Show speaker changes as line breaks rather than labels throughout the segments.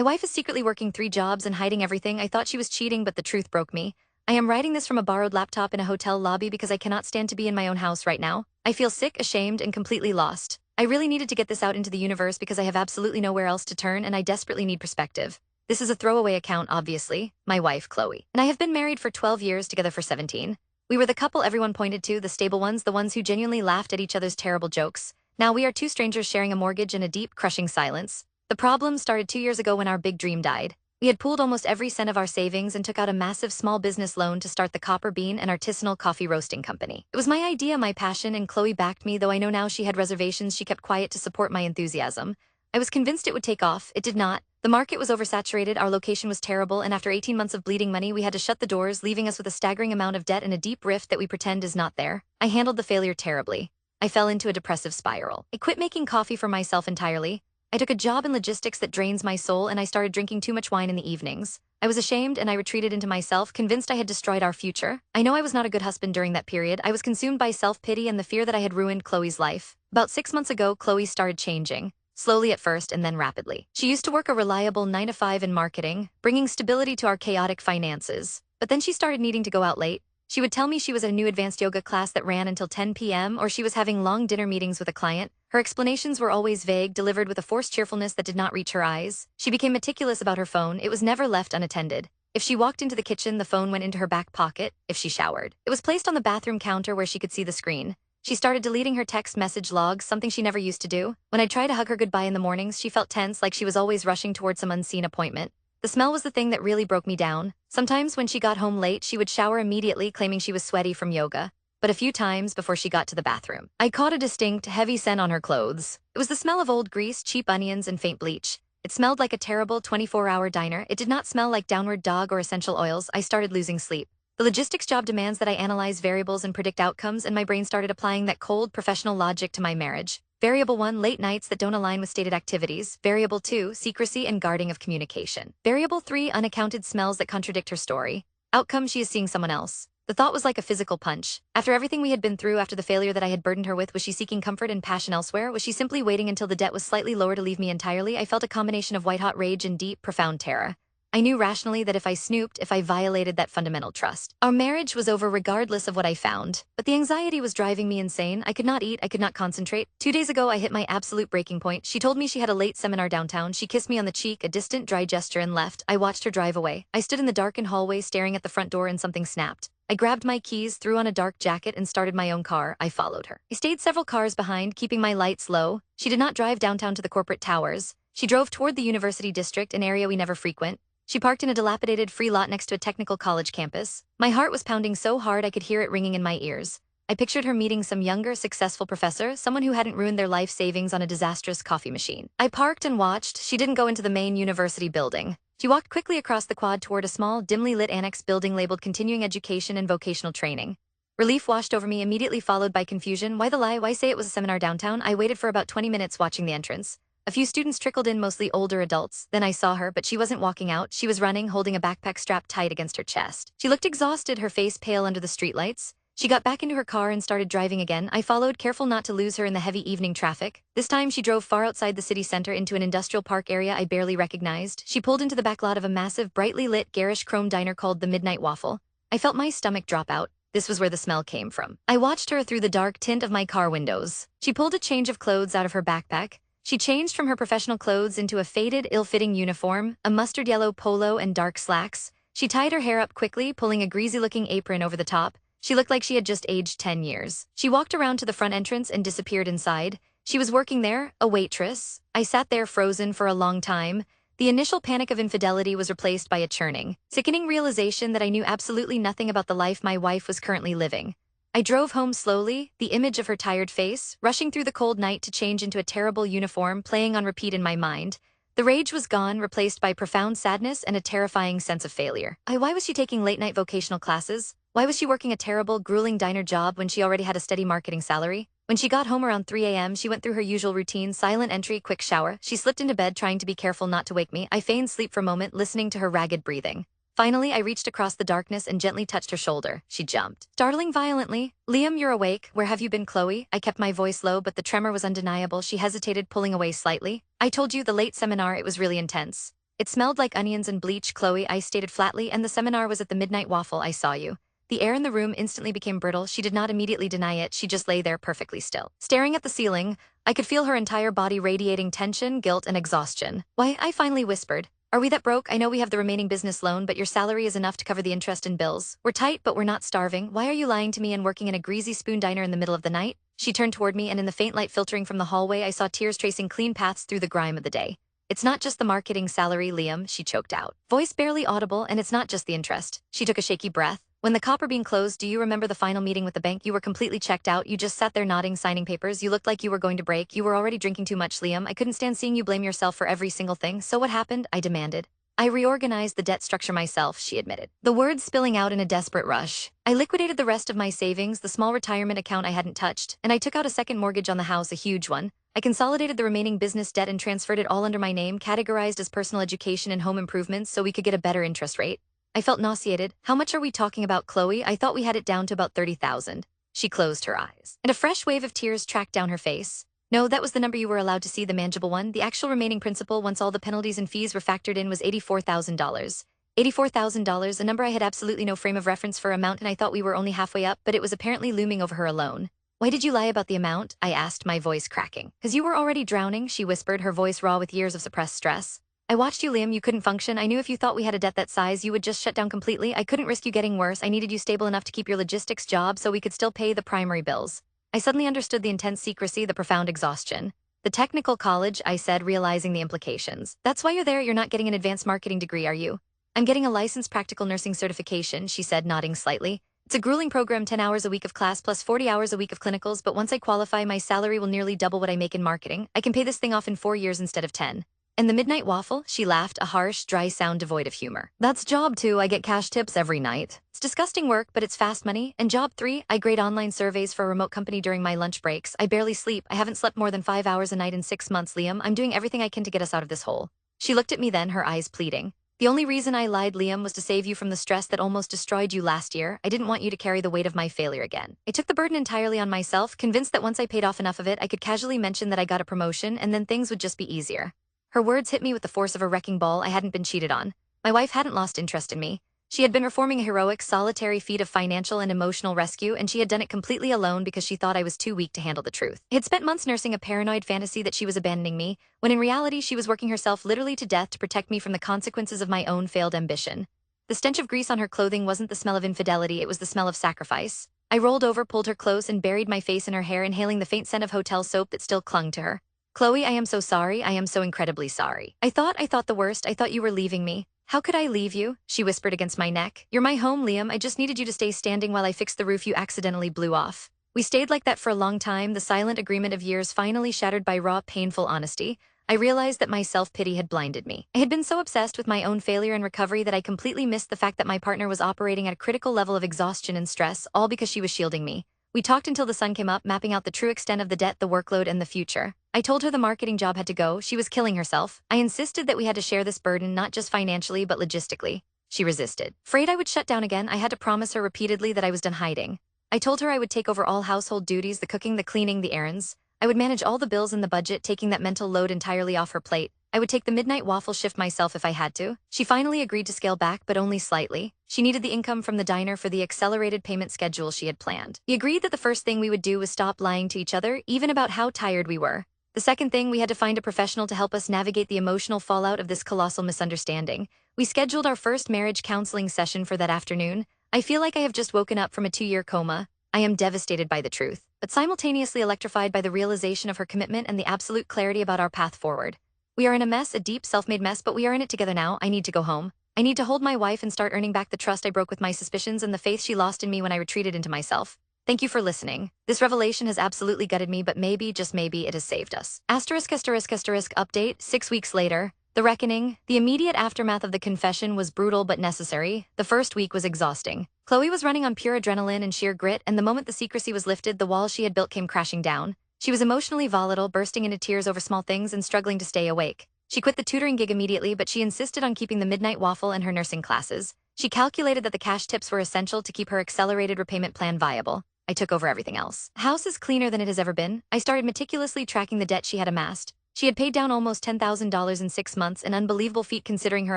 My wife is secretly working 3 jobs and hiding everything. I thought she was cheating, but the truth broke me. I am writing this from a borrowed laptop in a hotel lobby because I cannot stand to be in my own house right now. I feel sick, ashamed, and completely lost. I really needed to get this out into the universe because I have absolutely nowhere else to turn and I desperately need perspective. This is a throwaway account, obviously. My wife, Chloe, and I have been married for 12 years, together for 17. We were the couple everyone pointed to, the stable ones, the ones who genuinely laughed at each other's terrible jokes. Now we are two strangers sharing a mortgage and a deep, crushing silence. The problem started 2 years ago when our big dream died. We had pooled almost every cent of our savings and took out a massive small business loan to start the Copper Bean and Artisanal Coffee Roasting Company. It was my idea, my passion, and Chloe backed me, though I know now she had reservations. She kept quiet to support my enthusiasm. I was convinced it would take off. It did not. The market was oversaturated, our location was terrible, and after 18 months of bleeding money, we had to shut the doors, leaving us with a staggering amount of debt and a deep rift that we pretend is not there. I handled the failure terribly. I fell into a depressive spiral. I quit making coffee for myself entirely. I took a job in logistics that drains my soul, and I started drinking too much wine in the evenings. I was ashamed, and I retreated into myself, convinced I had destroyed our future. I know I was not a good husband during that period. I was consumed by self-pity and the fear that I had ruined Chloe's life. About 6 months ago, Chloe started changing. Slowly at first and then rapidly. She used to work a reliable 9-to-5 in marketing, bringing stability to our chaotic finances. But then she started needing to go out late. She would tell me she was at a new advanced yoga class that ran until 10 p.m. or she was having long dinner meetings with a client. Her explanations were always vague, delivered with a forced cheerfulness that did not reach her eyes. She became meticulous about her phone. It was never left unattended. If she walked into the kitchen, the phone went into her back pocket. If she showered, it was placed on the bathroom counter where she could see the screen. She started deleting her text message logs, something she never used to do. When I'd try to hug her goodbye in the mornings, she felt tense, like she was always rushing towards some unseen appointment. The smell was the thing that really broke me down. Sometimes when she got home late, she would shower immediately, claiming she was sweaty from yoga. But a few times before she got to the bathroom, I caught a distinct, heavy scent on her clothes. It was the smell of old grease, cheap onions, and faint bleach. It smelled like a terrible 24-hour diner. It did not smell like downward dog or essential oils. I started losing sleep. The logistics job demands that I analyze variables and predict outcomes, and my brain started applying that cold, professional logic to my marriage. Variable 1, late nights that don't align with stated activities. Variable 2, secrecy and guarding of communication. Variable 3, unaccounted smells that contradict her story. Outcome, she is seeing someone else. The thought was like a physical punch. After everything we had been through, after the failure that I had burdened her with, was she seeking comfort and passion elsewhere? Was she simply waiting until the debt was slightly lower to leave me entirely? I felt a combination of white-hot rage and deep, profound terror. I knew rationally that if I snooped, if I violated that fundamental trust, our marriage was over regardless of what I found. But the anxiety was driving me insane. I could not eat, I could not concentrate. 2 days ago, I hit my absolute breaking point. She told me she had a late seminar downtown. She kissed me on the cheek, a distant, dry gesture, and left. I watched her drive away. I stood in the darkened hallway staring at the front door and something snapped. I grabbed my keys, threw on a dark jacket, and started my own car. I followed her. I stayed several cars behind, keeping my lights low. She did not drive downtown to the corporate towers. She drove toward the University District, an area we never frequent. She parked in a dilapidated free lot next to a technical college campus. My heart was pounding so hard I could hear it ringing in my ears. I pictured her meeting some younger, successful professor, someone who hadn't ruined their life savings on a disastrous coffee machine. I parked and watched. She didn't go into the main university building. She walked quickly across the quad toward a small, dimly lit annex building labeled Continuing Education and Vocational Training. Relief washed over me, immediately followed by confusion. Why the lie? Why say it was a seminar downtown? I waited for about 20 minutes watching the entrance. A few students trickled in, mostly older adults. Then I saw her, but she wasn't walking out. She was running, holding a backpack strapped tight against her chest. She looked exhausted, her face pale under the streetlights. She got back into her car and started driving again. I followed, careful not to lose her in the heavy evening traffic. This time she drove far outside the city center into an industrial park area I barely recognized. She pulled into the back lot of a massive, brightly lit, garish chrome diner called the Midnight Waffle. I felt my stomach drop out. This was where the smell came from. I watched her through the dark tint of my car windows. She pulled a change of clothes out of her backpack. She changed from her professional clothes into a faded, ill-fitting uniform, a mustard yellow polo and dark slacks. She tied her hair up quickly, pulling a greasy-looking apron over the top. She looked like she had just aged 10 years. She walked around to the front entrance and disappeared inside. She was working there, a waitress. I sat there frozen for a long time. The initial panic of infidelity was replaced by a churning, sickening realization that I knew absolutely nothing about the life my wife was currently living. I drove home slowly, the image of her tired face, rushing through the cold night to change into a terrible uniform, playing on repeat in my mind. The rage was gone, replaced by profound sadness and a terrifying sense of failure. Why was she taking late-night vocational classes? Why was she working a terrible, grueling diner job when she already had a steady marketing salary? When she got home around 3 a.m., she went through her usual routine: silent entry, quick shower. She slipped into bed, trying to be careful not to wake me. I feigned sleep for a moment, listening to her ragged breathing. Finally, I reached across the darkness and gently touched her shoulder. She jumped, startling violently. "Liam, you're awake. Where have you been, Chloe?" I kept my voice low, but the tremor was undeniable. She hesitated, pulling away slightly. "I told you, the late seminar, it was really intense." It smelled like onions and bleach, Chloe, I stated flatly, and the seminar was at the Midnight Waffle, I saw you. The air in the room instantly became brittle. She did not immediately deny it, she just lay there perfectly still. Staring at the ceiling, I could feel her entire body radiating tension, guilt, and exhaustion. Why, I finally whispered. Are we that broke? I know we have the remaining business loan, but your salary is enough to cover the interest and bills. We're tight, but we're not starving. Why are you lying to me and working in a greasy spoon diner in the middle of the night? She turned toward me, and in the faint light filtering from the hallway, I saw tears tracing clean paths through the grime of the day. It's not just the marketing salary, Liam, she choked out. Voice barely audible, and it's not just the interest. She took a shaky breath. When the copper bean closed, do you remember the final meeting with the bank? You were completely checked out. You just sat there nodding, signing papers. You looked like you were going to break. You were already drinking too much, Liam. I couldn't stand seeing you blame yourself for every single thing. So what happened? I demanded. I reorganized the debt structure myself, she admitted. The words spilling out in a desperate rush. I liquidated the rest of my savings, the small retirement account I hadn't touched, and I took out a second mortgage on the house, a huge one. I consolidated the remaining business debt and transferred it all under my name, categorized as personal education and home improvements so we could get a better interest rate. I felt nauseated. How much are we talking about, Chloe? I thought we had it down to about 30,000. She closed her eyes, and a fresh wave of tears tracked down her face. No, that was the number you were allowed to see, the manageable one. The actual remaining principal, once all the penalties and fees were factored in, was $84,000. $84,000, a number I had absolutely no frame of reference for amount, and I thought we were only halfway up, but it was apparently looming over her alone. Why did you lie about the amount? I asked, my voice cracking. Because you were already drowning, she whispered, her voice raw with years of suppressed stress. I watched you, Liam. You couldn't function. I knew if you thought we had a debt that size, you would just shut down completely. I couldn't risk you getting worse. I needed you stable enough to keep your logistics job so we could still pay the primary bills. I suddenly understood the intense secrecy, the profound exhaustion. The technical college, I said, realizing the implications. That's why you're there. You're not getting an advanced marketing degree, are you? I'm getting a licensed practical nursing certification, she said, nodding slightly. It's a grueling program, 10 hours a week of class plus 40 hours a week of clinicals, but once I qualify, my salary will nearly double what I make in marketing. I can pay this thing off in 4 years instead of 10. And the Midnight Waffle? She laughed, a harsh, dry sound devoid of humor. That's job 2, I get cash tips every night. It's disgusting work, but it's fast money. And job 3, I grade online surveys for a remote company during my lunch breaks. I barely sleep. I haven't slept more than 5 hours a night in 6 months, Liam. I'm doing everything I can to get us out of this hole. She looked at me then, her eyes pleading. The only reason I lied, Liam, was to save you from the stress that almost destroyed you last year. I didn't want you to carry the weight of my failure again. I took the burden entirely on myself, convinced that once I paid off enough of it, I could casually mention that I got a promotion, and then things would just be easier. Her words hit me with the force of a wrecking ball. I hadn't been cheated on. My wife hadn't lost interest in me. She had been performing a heroic, solitary feat of financial and emotional rescue, and she had done it completely alone because she thought I was too weak to handle the truth. I had spent months nursing a paranoid fantasy that she was abandoning me, when in reality she was working herself literally to death to protect me from the consequences of my own failed ambition. The stench of grease on her clothing wasn't the smell of infidelity, it was the smell of sacrifice. I rolled over, pulled her close, and buried my face in her hair, inhaling the faint scent of hotel soap that still clung to her. Chloe, I am so sorry. I am so incredibly sorry. I thought the worst. I thought you were leaving me. How could I leave you? She whispered against my neck. You're my home, Liam. I just needed you to stay standing while I fixed the roof you accidentally blew off. We stayed like that for a long time, the silent agreement of years finally shattered by raw, painful honesty. I realized that my self-pity had blinded me. I had been so obsessed with my own failure and recovery that I completely missed the fact that my partner was operating at a critical level of exhaustion and stress, all because she was shielding me. We talked until the sun came up, mapping out the true extent of the debt, the workload, and the future. I told her the marketing job had to go. She was killing herself. I insisted that we had to share this burden, not just financially, but logistically. She resisted. Afraid I would shut down again, I had to promise her repeatedly that I was done hiding. I told her I would take over all household duties, the cooking, the cleaning, the errands. I would manage all the bills and the budget, taking that mental load entirely off her plate. I would take the Midnight Waffle shift myself if I had to. She finally agreed to scale back, but only slightly. She needed the income from the diner for the accelerated payment schedule she had planned. We agreed that the first thing we would do was stop lying to each other, even about how tired we were. The second thing, we had to find a professional to help us navigate the emotional fallout of this colossal misunderstanding. We scheduled our first marriage counseling session for that afternoon. I feel like I have just woken up from a 2-year coma. I am devastated by the truth, but simultaneously electrified by the realization of her commitment and the absolute clarity about our path forward. We are in a mess, a deep, self-made mess, but we are in it together now. I need to go home. I need to hold my wife and start earning back the trust I broke with my suspicions and the faith she lost in me when I retreated into myself. Thank you for listening. This revelation has absolutely gutted me, but maybe, just maybe, it has saved us. Update, 6 weeks later. The reckoning. The immediate aftermath of the confession was brutal but necessary. The first week was exhausting. Chloe was running on pure adrenaline and sheer grit, and the moment the secrecy was lifted, the walls she had built came crashing down. She was emotionally volatile, bursting into tears over small things and struggling to stay awake. She quit the tutoring gig immediately, but she insisted on keeping the Midnight Waffle and her nursing classes. She calculated that the cash tips were essential to keep her accelerated repayment plan viable. I took over everything else. House is cleaner than it has ever been. I started meticulously tracking the debt she had amassed. She had paid down almost $10,000 in 6 months, an unbelievable feat considering her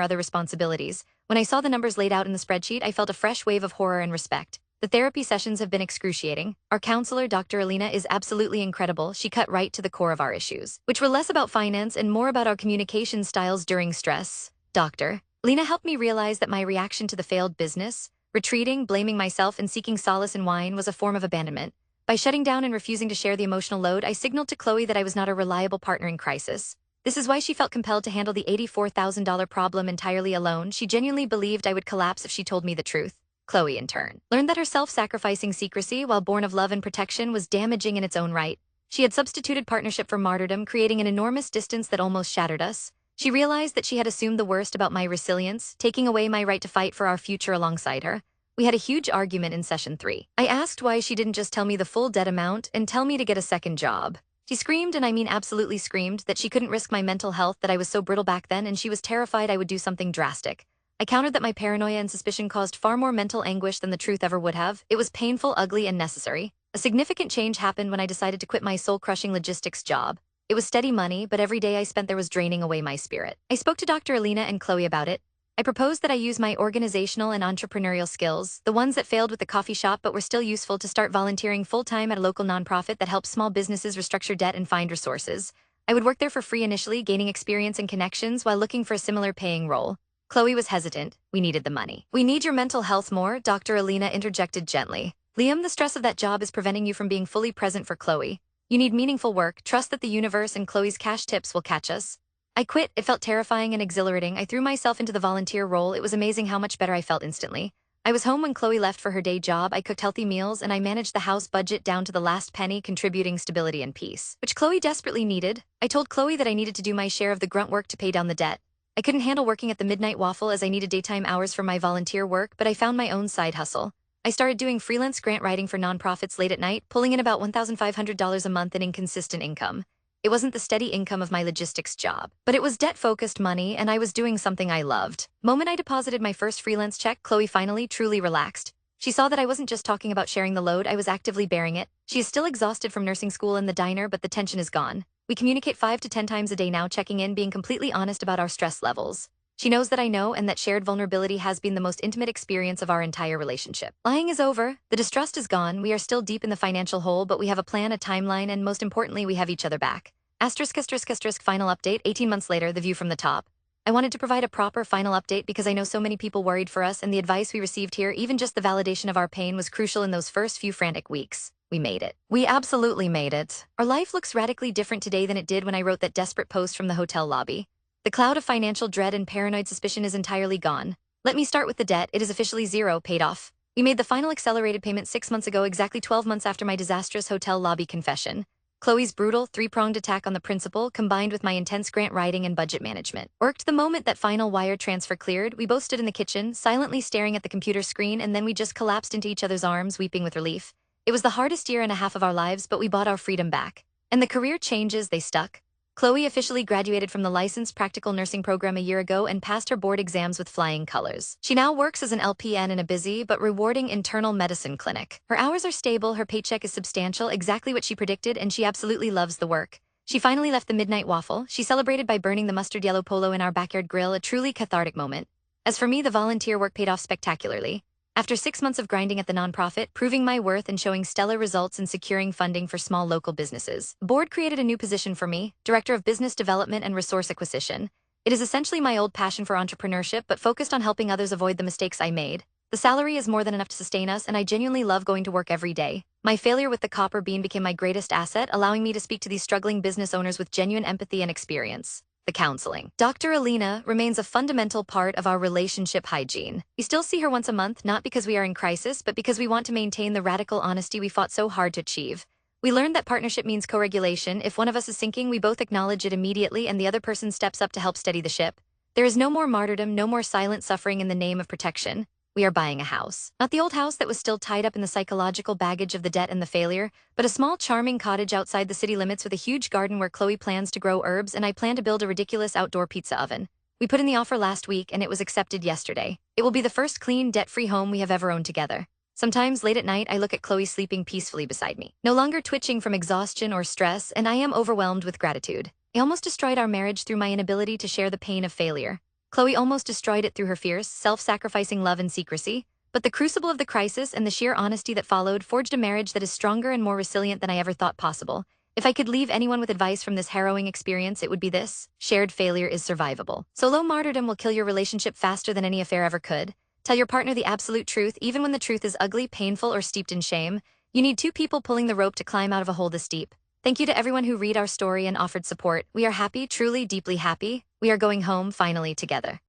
other responsibilities. When I saw the numbers laid out in the spreadsheet, I felt a fresh wave of horror and respect. The therapy sessions have been excruciating. Our counselor, Dr. Alina, is absolutely incredible. She cut right to the core of our issues, which were less about finance and more about our communication styles during stress. Dr. Alina helped me realize that my reaction to the failed business, retreating, blaming myself, and seeking solace in wine, was a form of abandonment. By shutting down and refusing to share the emotional load, I signaled to Chloe that I was not a reliable partner in crisis. This is why she felt compelled to handle the $84,000 problem entirely alone. She genuinely believed I would collapse if she told me the truth. Chloe, in turn, learned that her self-sacrificing secrecy, while born of love and protection, was damaging in its own right. She had substituted partnership for martyrdom, creating an enormous distance that almost shattered us. She realized that she had assumed the worst about my resilience, taking away my right to fight for our future alongside her. We had a huge argument in session 3. I asked why she didn't just tell me the full debt amount and tell me to get a second job. She screamed, and I mean absolutely screamed, that she couldn't risk my mental health, that I was so brittle back then, and she was terrified I would do something drastic. I countered that my paranoia and suspicion caused far more mental anguish than the truth ever would have. It was painful, ugly, and necessary. A significant change happened when I decided to quit my soul-crushing logistics job. It was steady money, but every day I spent there was draining away my spirit. I spoke to Dr. Alina and Chloe about it. I proposed that I use my organizational and entrepreneurial skills, the ones that failed with the coffee shop but were still useful, to start volunteering full-time at a local nonprofit that helps small businesses restructure debt and find resources. I would work there for free initially, gaining experience and connections while looking for a similar paying role. Chloe was hesitant. We needed the money. "We need your mental health more," Dr. Alina interjected gently. "Liam, the stress of that job is preventing you from being fully present for Chloe. You need meaningful work. Trust that the universe and Chloe's cash tips will catch us." I quit. It felt terrifying and exhilarating. I threw myself into the volunteer role. It was amazing how much better I felt instantly. I was home when Chloe left for her day job. I cooked healthy meals, and I managed the house budget down to the last penny, contributing stability and peace, which Chloe desperately needed. I told Chloe that I needed to do my share of the grunt work to pay down the debt. I couldn't handle working at the Midnight Waffle as I needed daytime hours for my volunteer work, but I found my own side hustle. I started doing freelance grant writing for nonprofits late at night, pulling in about $1,500 a month in inconsistent income. It wasn't the steady income of my logistics job, but it was debt-focused money, and I was doing something I loved. The moment I deposited my first freelance check, Chloe finally truly relaxed. She saw that I wasn't just talking about sharing the load, I was actively bearing it. She is still exhausted from nursing school and the diner, but the tension is gone. We communicate 5 to 10 times a day now, checking in, being completely honest about our stress levels. She knows that I know, and that shared vulnerability has been the most intimate experience of our entire relationship. Lying is over. The distrust is gone. We are still deep in the financial hole, but we have a plan, a timeline, and most importantly, we have each other back. *****, final update, 18 months later, the view from the top. I wanted to provide a proper final update because I know so many people worried for us, and the advice we received here, even just the validation of our pain, was crucial in those first few frantic weeks. We made it. We absolutely made it. Our life looks radically different today than it did when I wrote that desperate post from the hotel lobby. The cloud of financial dread and paranoid suspicion is entirely gone. Let me start with the debt. It is officially zero, paid off. We made the final accelerated payment 6 months ago, exactly 12 months after my disastrous hotel lobby confession. Chloe's brutal, three-pronged attack on the principal, combined with my intense grant writing and budget management, worked. The moment that final wire transfer cleared, we both stood in the kitchen, silently staring at the computer screen, and then we just collapsed into each other's arms, weeping with relief. It was the hardest year and a half of our lives, but we bought our freedom back. And the career changes, they stuck. Chloe officially graduated from the licensed practical nursing program a year ago and passed her board exams with flying colors. She now works as an LPN in a busy but rewarding internal medicine clinic. Her hours are stable, her paycheck is substantial, exactly what she predicted, and she absolutely loves the work. She finally left the Midnight Waffle. She celebrated by burning the mustard yellow polo in our backyard grill, a truly cathartic moment. As for me, the volunteer work paid off spectacularly. After 6 months of grinding at the nonprofit, proving my worth and showing stellar results in securing funding for small local businesses, the board created a new position for me, Director of Business Development and Resource Acquisition. It is essentially my old passion for entrepreneurship, but focused on helping others avoid the mistakes I made. The salary is more than enough to sustain us, and I genuinely love going to work every day. My failure with the copper bean became my greatest asset, allowing me to speak to these struggling business owners with genuine empathy and experience. The counseling. Dr. Alina remains a fundamental part of our relationship hygiene. We still see her once a month, not because we are in crisis, but because we want to maintain the radical honesty we fought so hard to achieve. We learned that partnership means co-regulation. If one of us is sinking, we both acknowledge it immediately, and the other person steps up to help steady the ship. There is no more martyrdom, no more silent suffering in the name of protection. We are buying a house. Not the old house that was still tied up in the psychological baggage of the debt and the failure, but a small, charming cottage outside the city limits with a huge garden where Chloe plans to grow herbs, and I plan to build a ridiculous outdoor pizza oven. We put in the offer last week, and it was accepted yesterday. It will be the first clean, debt-free home we have ever owned together. Sometimes, late at night, I look at Chloe sleeping peacefully beside me, no longer twitching from exhaustion or stress, and I am overwhelmed with gratitude. I almost destroyed our marriage through my inability to share the pain of failure. Chloe almost destroyed it through her fierce, self-sacrificing love and secrecy. But the crucible of the crisis and the sheer honesty that followed forged a marriage that is stronger and more resilient than I ever thought possible. If I could leave anyone with advice from this harrowing experience, it would be this: shared failure is survivable. Solo martyrdom will kill your relationship faster than any affair ever could. Tell your partner the absolute truth, even when the truth is ugly, painful, or steeped in shame. You need two people pulling the rope to climb out of a hole this deep. Thank you to everyone who read our story and offered support. We are happy, truly, deeply happy. We are going home, finally, together.